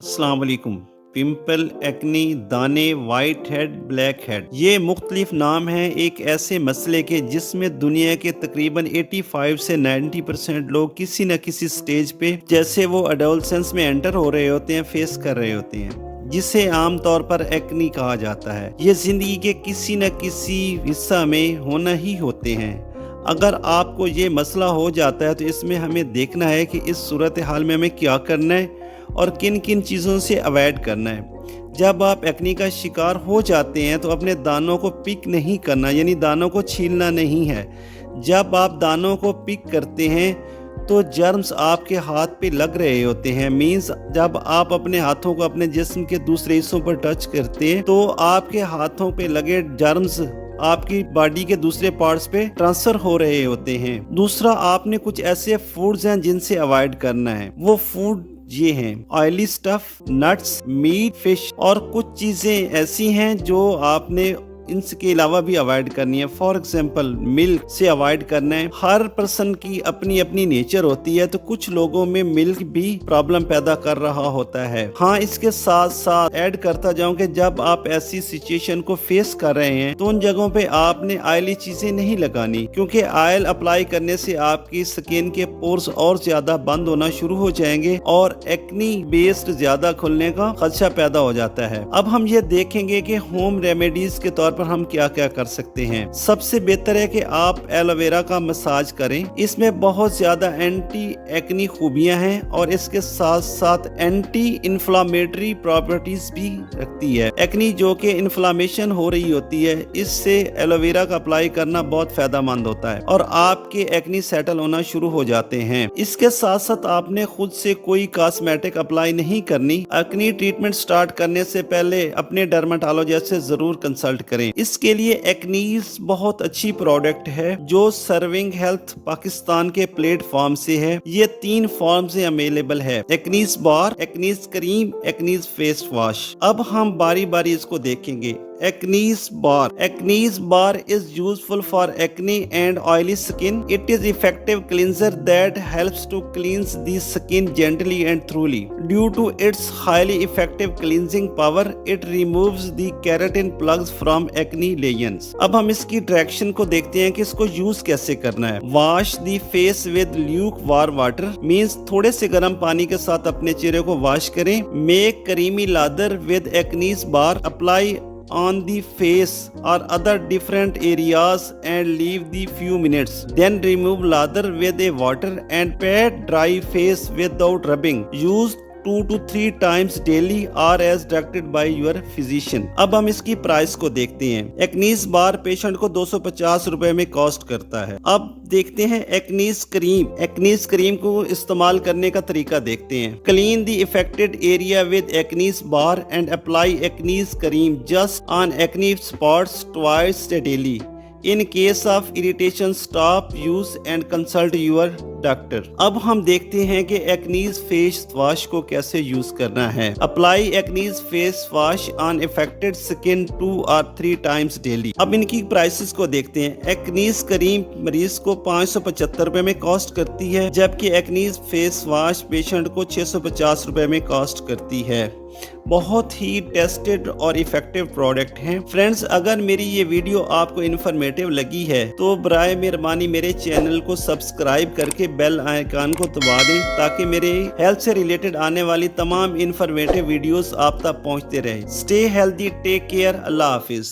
अस्सलाम वालेकुम। Pimple, acne, दाने, वाइट हेड, ब्लैक हेड, ये मुख्तलिफ नाम हैं एक ऐसे मसले के जिसमें दुनिया के तकरीबन 85 से 90% लोग किसी न किसी स्टेज पे, जैसे वो एडोलसेंस में एंटर हो रहे होते हैं, फेस कर रहे होते हैं, जिसे आम तौर पर एक्नी कहा जाता है। ये जिंदगी के किसी न किसी हिस्सा में होना ही होते हैं। अगर आपको ये मसला हो जाता है तो इसमें हमें देखना है कि इस सूरत हाल में हमें क्या करना है और किन किन चीज़ों से अवॉइड करना है। जब आप एक्नी का शिकार हो जाते हैं तो अपने दानों को पिक नहीं करना, यानी दानों को छीलना नहीं है। जब आप दानों को पिक करते हैं तो जर्म्स आपके हाथ पे लग रहे होते हैं। मींस जब आप अपने हाथों को अपने जिस्म के दूसरे हिस्सों पर टच करते हैं तो आपके हाथों पे लगे जर्म्स आपकी बॉडी के दूसरे पार्ट्स पे ट्रांसफर हो रहे होते हैं। दूसरा, आपने कुछ ऐसे फूड्स हैं जिनसे अवॉइड करना है। वो फूड ये हैं oily stuff, nuts, meat, fish, और कुछ चीजें ऐसी हैं जो आपने इनके अलावा भी अवॉइड करनी है। फॉर एग्जाम्पल, मिल्क से अवॉइड करना है। हर पर्सन की अपनी अपनी नेचर होती है, तो कुछ लोगों में मिल्क भी प्रॉब्लम पैदा कर रहा होता है। हाँ, इसके साथ साथ ऐड करता जाऊं कि जब आप ऐसी सिचुएशन को फेस कर रहे हैं तो उन जगहों पे आपने ऑयली चीजें नहीं लगानी, क्योंकि ऑयल अप्लाई करने से आपकी स्किन के पोर्स और ज्यादा बंद होना शुरू हो जाएंगे और एक्नी बेस्ड ज्यादा खुलने का खदशा पैदा हो जाता है। अब हम ये देखेंगे कि होम रेमेडीज के तौर पर हम क्या क्या कर सकते हैं। सबसे बेहतर है कि आप एलोवेरा का मसाज करें। इसमें बहुत ज्यादा एंटी एक्नी खूबियां हैं और इसके साथ साथ एंटी इन्फ्लामेटरी प्रॉपर्टीज भी रखती है। एक्नी जो कि इन्फ्लामेशन हो रही होती है, इससे एलोवेरा का अप्लाई करना बहुत फायदेमंद होता है और आपके एक्नी सेटल होना शुरू हो जाते हैं। इसके साथ साथ आपने खुद से कोई कॉस्मेटिक अप्लाई नहीं करनी। एक्नी ट्रीटमेंट स्टार्ट करने से पहले अपने डर्मेटोलॉजिस्ट से जरूर कंसल्ट करें। इसके लिए एक्नीस बहुत अच्छी प्रोडक्ट है जो सर्विंग हेल्थ पाकिस्तान के प्लेटफॉर्म से है। ये 3 फॉर्म से अवेलेबल है: एक्नीस बार, acnes cream, acnes face wash. अब हम बारी बारी इसको देखेंगे। Acnes bar is useful for acne and oily skin. It is effective cleanser that helps to cleanse the skin gently and thoroughly. Due to its highly effective cleansing power, it removes the keratin plugs from acne lesions. अब हम इसकी direction को देखते हैं कि इसको use कैसे करना है। Wash the face with lukewarm water, means थोड़े से गर्म पानी के साथ अपने चेहरे को वॉश करें। Make creamy lather with Acne's bar, apply on the face or other different areas and leave the few minutes. Then remove lather with a water and pat dry face without rubbing. Use 2 to 3 times daily or as directed by your physician. अब हम इसकी price को देखते हैं। Acnes बार patient को 250 रुपए में cost करता है। अब देखते हैं एक्नीस क्रीम। एक्नीस क्रीम को इस्तेमाल करने का तरीका देखते हैं। Clean the affected area with Acnes bar and apply Acnes cream just on acne spots twice daily. In case of irritation, stop use and consult your doctor. अब हम देखते हैं कि एक्नीज फेस वॉश को कैसे यूज करना है। Apply acnes face wash on affected skin 2 or 3 times daily. अब इनकी प्राइसेस को देखते हैं। एक्नीज क्रीम मरीज को 575 रुपए में कॉस्ट करती है, जबकि एक्नीज फेस वॉश पेशेंट को 650 रुपए में कॉस्ट करती है। बहुत ही टेस्टेड और इफेक्टिव प्रोडक्ट हैं। फ्रेंड्स, अगर मेरी ये वीडियो आपको इन्फॉर्मेटिव लगी है तो बराए मेहरबानी मेरे चैनल को सब्सक्राइब करके बेल आइकन को दबा दें ताकि मेरे हेल्थ से रिलेटेड आने वाली तमाम इन्फॉर्मेटिव वीडियोस आप तक पहुंचते रहे। स्टे हेल्दी, टेक केयर, अल्लाह हाफिज।